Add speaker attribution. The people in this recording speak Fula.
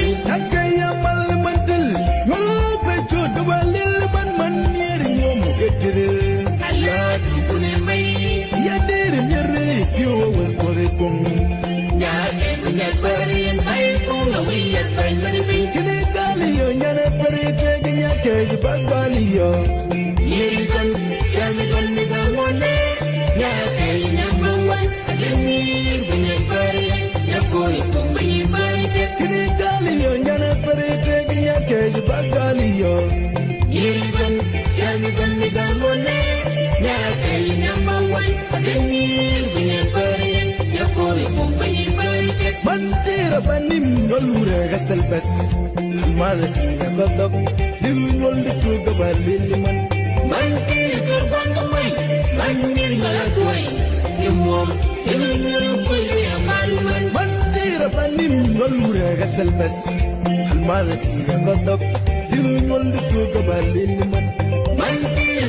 Speaker 1: Nakayamal mantel, wal pecho dawalil man yeri ngomu getire.
Speaker 2: Allah tukune mai.
Speaker 1: Yadir nyere yo wal kore pong.
Speaker 2: Nyake punyat parin ay kung awiyat bay manipin.
Speaker 1: Kini kaliyo nyane perite nyake bagbaliyo.
Speaker 2: Yerikan syanikon nigamone. Nyake number one. Ademir punyat parin. Yakoy kung mayibanite.
Speaker 1: Kini kaliyo nyane perite nyake bagbaliyo.
Speaker 2: Yerikan syanikon nigamone. Nyake number one. Ademir punyat parin. Yakoy kung mayibanite.
Speaker 1: Mandira banim yolure gasal bas. Malati yakodok. Liwol de tuga balili man.
Speaker 2: Mantir kerbantuan, mandir malatuai. Imam, ilmu kuih amaluman.
Speaker 1: Mandira banim yolure gasal bas. Malati yakodok. Liwol de tuga balili man.
Speaker 2: Mantir